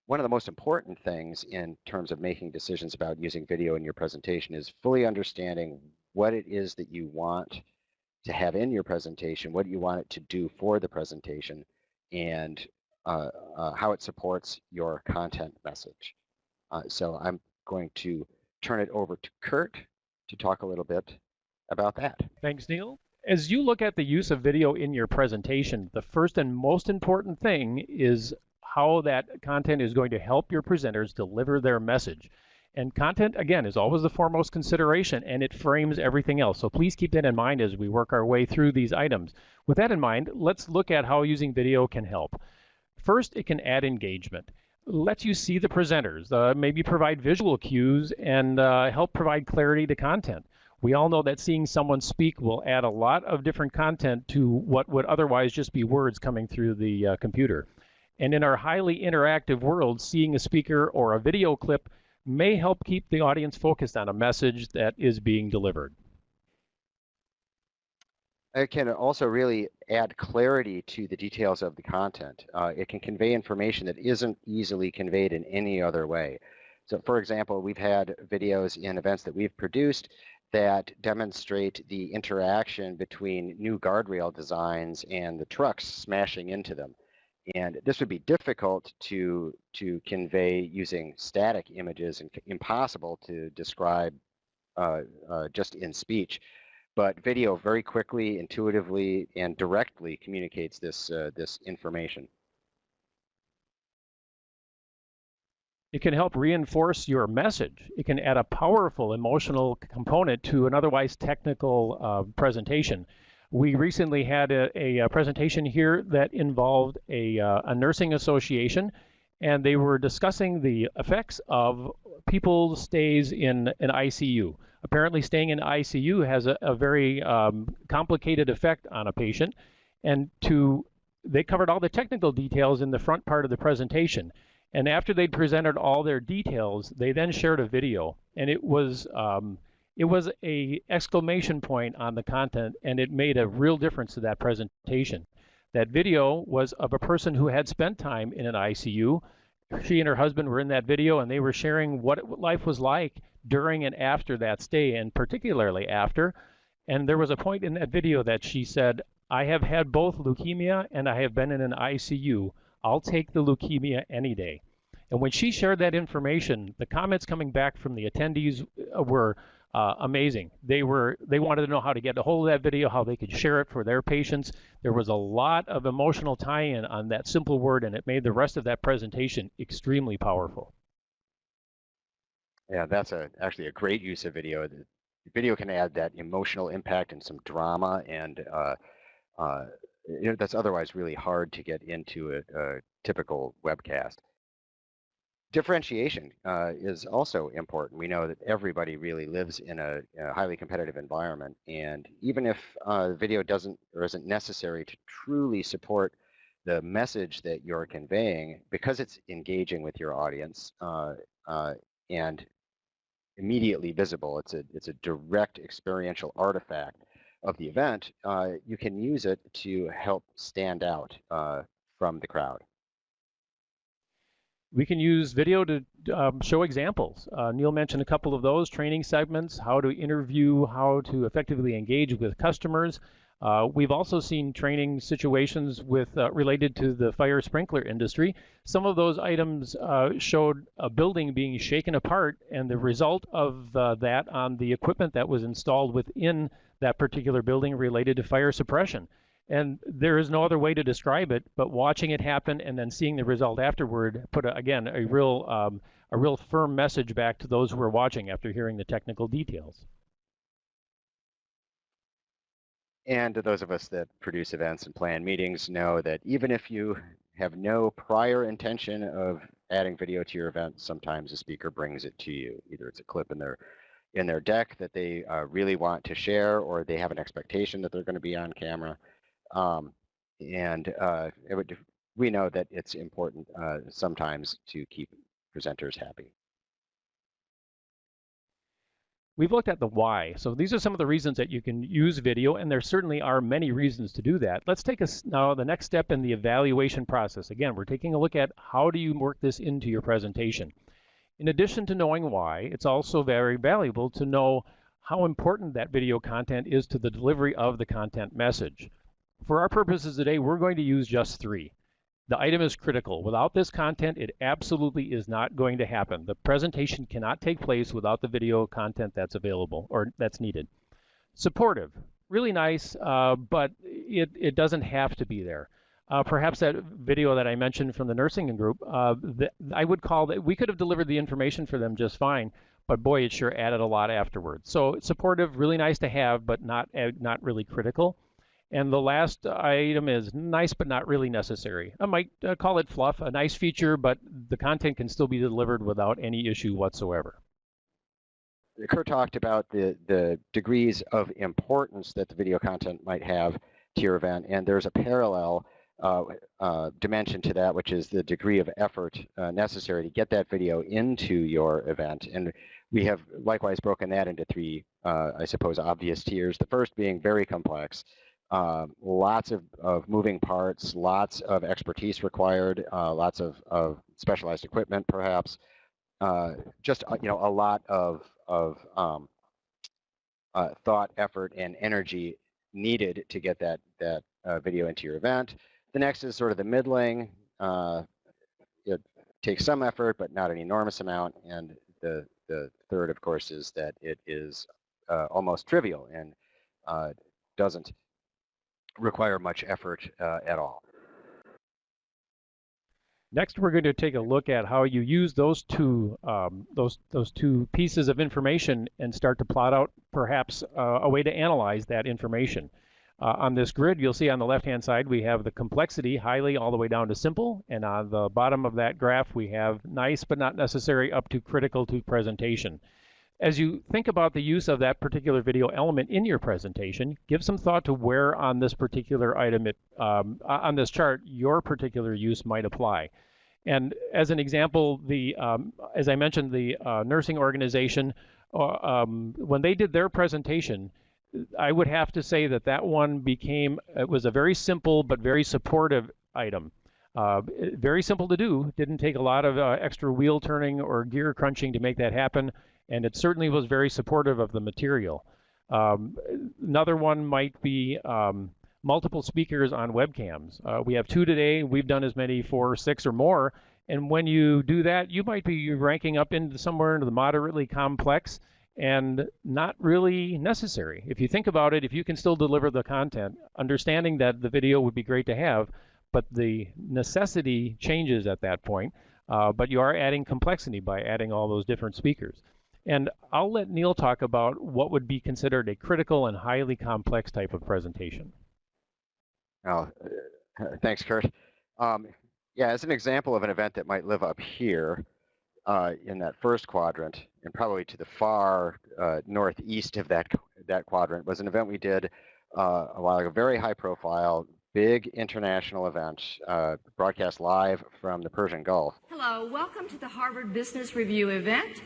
One of the most important things in terms of making decisions about using video in your presentation is fully understanding what it is that you want to have in your presentation, what you want it to do for the presentation, and how it supports your content message. So I'm going to turn it over to Kurt to talk a little bit about that. Thanks, Neil. As you look at the use of video in your presentation, the first and most important thing is how that content is going to help your presenters deliver their message. And content, again, is always the foremost consideration, and it frames everything else. So please keep that in mind as we work our way through these items. With that in mind, let's look at how using video can help. First, it can add engagement. Lets you see the presenters, maybe provide visual cues, and help provide clarity to content. We all know that seeing someone speak will add a lot of different content to what would otherwise just be words coming through the computer. And in our highly interactive world, seeing a speaker or a video clip may help keep the audience focused on a message that is being delivered. It can also really add clarity to the details of the content. It can convey information that isn't easily conveyed in any other way. So for example, we've had videos in events that we've produced that demonstrate the interaction between new guardrail designs and the trucks smashing into them. And this would be difficult to convey using static images and impossible to describe just in speech. But video very quickly, intuitively, and directly communicates this information. It can help reinforce your message. It can add a powerful emotional component to an otherwise technical presentation. We recently had a presentation here that involved a nursing association, and they were discussing the effects of people's stays in an ICU. Apparently staying in ICU has a very complicated effect on a patient, and they covered all the technical details in the front part of the presentation. And after they'd presented all their details, they then shared a video, and it was a exclamation point on the content, and it made a real difference to that presentation. That video was of a person who had spent time in an ICU. She and her husband were in that video, and they were sharing what life was like during and after that stay, and particularly after. And there was a point in that video that she said, "I have had both leukemia and I have been in an ICU. I'll take the leukemia any day." And when she shared that information, the comments coming back from the attendees were amazing. They wanted to know how to get a hold of that video, how they could share it for their patients. There was a lot of emotional tie-in on that simple word, and it made the rest of that presentation extremely powerful. Yeah, that's actually a great use of video. The video can add that emotional impact and some drama, and that's otherwise really hard to get into a typical webcast. Differentiation is also important. We know that everybody really lives in a highly competitive environment, and even if video doesn't or isn't necessary to truly support the message that you're conveying, because it's engaging with your audience and immediately visible, it's a direct experiential artifact of the event, you can use it to help stand out from the crowd. We can use video to show examples. Neil mentioned a couple of those, training segments, how to interview, how to effectively engage with customers. We've also seen training situations with related to the fire sprinkler industry. Some of those items showed a building being shaken apart, and the result of that on the equipment that was installed within that particular building related to fire suppression. And there is no other way to describe it, but watching it happen and then seeing the result afterward put, again, a real firm message back to those who are watching after hearing the technical details. And to those of us that produce events and plan meetings know that even if you have no prior intention of adding video to your event, sometimes a speaker brings it to you. Either it's a clip in their deck that they really want to share, or they have an expectation that they're going to be on camera. We know that it's important sometimes to keep presenters happy. We've looked at the why. So these are some of the reasons that you can use video, and there certainly are many reasons to do that. Let's take now the next step in the evaluation process. Again, we're taking a look at how do you work this into your presentation. In addition to knowing why, it's also very valuable to know how important that video content is to the delivery of the content message. For our purposes today, we're going to use just 3. The item is critical. Without this content, it absolutely is not going to happen. The presentation cannot take place without the video content that's available or that's needed. Supportive, really nice, but it doesn't have to be there. Perhaps that video that I mentioned from the nursing group, I would call that we could have delivered the information for them just fine, but boy, it sure added a lot afterwards. So supportive, really nice to have, but not really critical. And the last item is nice, but not really necessary. I might call it fluff, a nice feature, but the content can still be delivered without any issue whatsoever. Kurt talked about the degrees of importance that the video content might have to your event, and there's a parallel dimension to that, which is the degree of effort necessary to get that video into your event. And we have likewise broken that into 3, I suppose, obvious tiers. The first being very complex. Lots of moving parts, lots of expertise required, lots of specialized equipment, perhaps. Just a lot of thought, effort, and energy needed to get that video into your event. The next is sort of the middling. It takes some effort, but not an enormous amount. And the third, of course, is that it is almost trivial and doesn't require much effort at all. Next, we're going to take a look at how you use those two pieces of information and start to plot out perhaps a way to analyze that information. On this grid, you'll see on the left-hand side we have the complexity, highly, all the way down to simple, and on the bottom of that graph we have nice but not necessary up to critical to presentation. As you think about the use of that particular video element in your presentation, give some thought to where on this particular item, on this chart, your particular use might apply. And as an example, as I mentioned, the nursing organization, when they did their presentation, I would have to say that one it was a very simple but very supportive item. Very simple to do, didn't take a lot of extra wheel turning or gear crunching to make that happen. And it certainly was very supportive of the material. Another one might be multiple speakers on webcams. We have 2 today. We've done as many 4 or 6 or more. And when you do that, you might be ranking up into somewhere into the moderately complex and not really necessary. If you think about it, if you can still deliver the content, understanding that the video would be great to have, but the necessity changes at that point. But you are adding complexity by adding all those different speakers. And I'll let Neil talk about what would be considered a critical and highly complex type of presentation. Oh, thanks, Kurt. Yeah, as an example of an event that might live up here in that first quadrant, and probably to the far northeast of that quadrant, was an event we did a while ago, very high profile, big international event, broadcast live from the Persian Gulf. Hello, welcome to the Harvard Business Review event,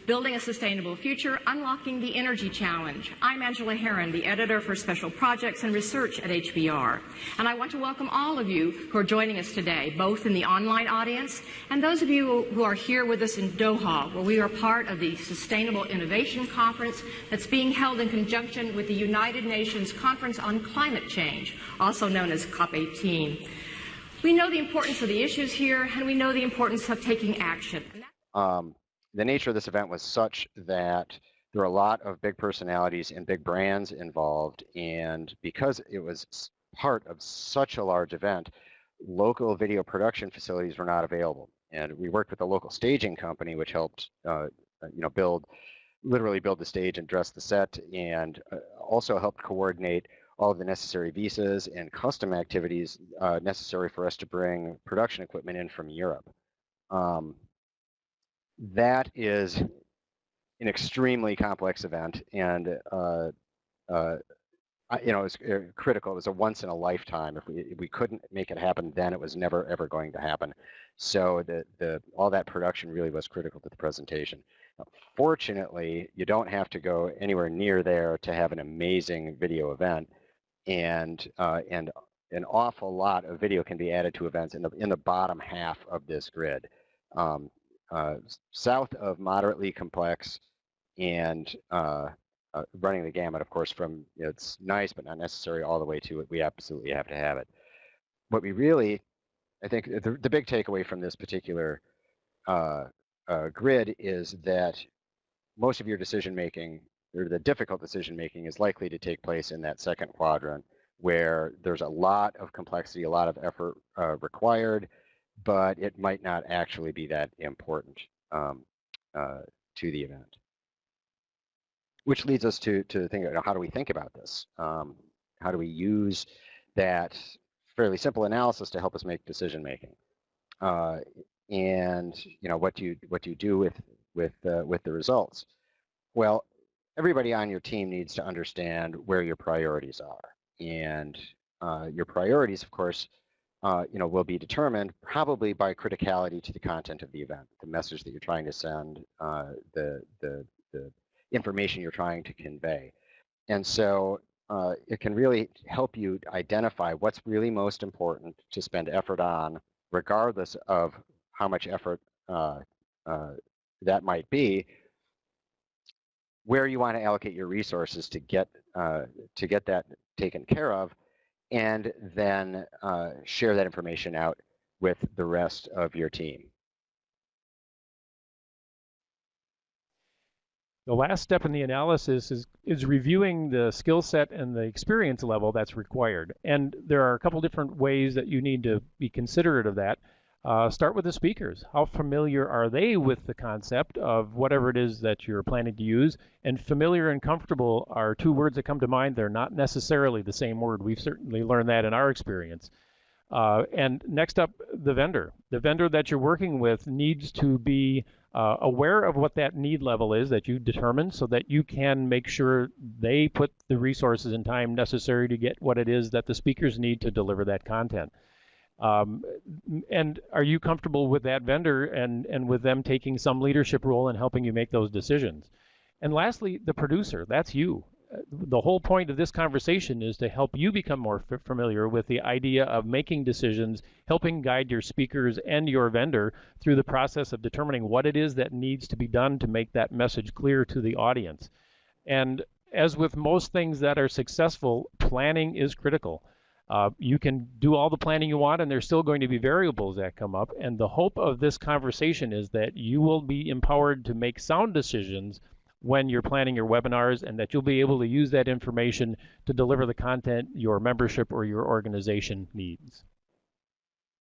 Building a Sustainable Future, Unlocking the Energy Challenge. I'm Angela Herron, the editor for Special Projects and Research at HBR. And I want to welcome all of you who are joining us today, both in the online audience and those of you who are here with us in Doha, where we are part of the Sustainable Innovation Conference that's being held in conjunction with the United Nations Conference on Climate Change, also known as COP18. We know the importance of the issues here, and we know the importance of taking action. The nature of this event was such that there were a lot of big personalities and big brands involved, and because it was part of such a large event, local video production facilities were not available. And we worked with a local staging company, which helped, literally build the stage and dress the set, and also helped coordinate all of the necessary visas and custom activities necessary for us to bring production equipment in from Europe. That is an extremely complex event, and it was critical. It was a once in a lifetime. If we couldn't make it happen, then it was never ever going to happen. So all that production really was critical to the presentation. Fortunately, you don't have to go anywhere near there to have an amazing video event, and an awful lot of video can be added to events in the bottom half of this grid. South of moderately complex and running the gamut, of course, from it's nice but not necessary all the way to it. We absolutely have to have it. What we really, I think, the big takeaway from this particular grid is that most of your decision making, or the difficult decision making, is likely to take place in that second quadrant, where there's a lot of complexity, a lot of effort required, but it might not actually be that important to the event. Which leads us to think, how do we think about this? How do we use that fairly simple analysis to help us make decision making? And what do you do with the results? Well, everybody on your team needs to understand where your priorities are, and your priorities, of course, will be determined probably by criticality to the content of the event, the message that you're trying to send, the information you're trying to convey. And so it can really help you identify what's really most important to spend effort on, regardless of how much effort that might be, where you want to allocate your resources to get that taken care of, and then share that information out with the rest of your team. The last step in the analysis is reviewing the skill set and the experience level that's required. And there are a couple different ways that you need to be considerate of that. Start with the speakers. How familiar are they with the concept of whatever it is that you're planning to use? And familiar and comfortable are two words that come to mind. They're not necessarily the same word. We've certainly learned that in our experience. And next up, the vendor. The vendor that you're working with needs to be aware of what that need level is that you determine, so that you can make sure they put the resources and time necessary to get what it is that the speakers need to deliver that content. And are you comfortable with that vendor and with them taking some leadership role in helping you make those decisions? And lastly, the producer, that's you. The whole point of this conversation is to help you become more familiar with the idea of making decisions, helping guide your speakers and your vendor through the process of determining what it is that needs to be done to make that message clear to the audience. And as with most things that are successful, planning is critical. You can do all the planning you want, and there's still going to be variables that come up. And the hope of this conversation is that you will be empowered to make sound decisions when you're planning your webinars, and that you'll be able to use that information to deliver the content your membership or your organization needs.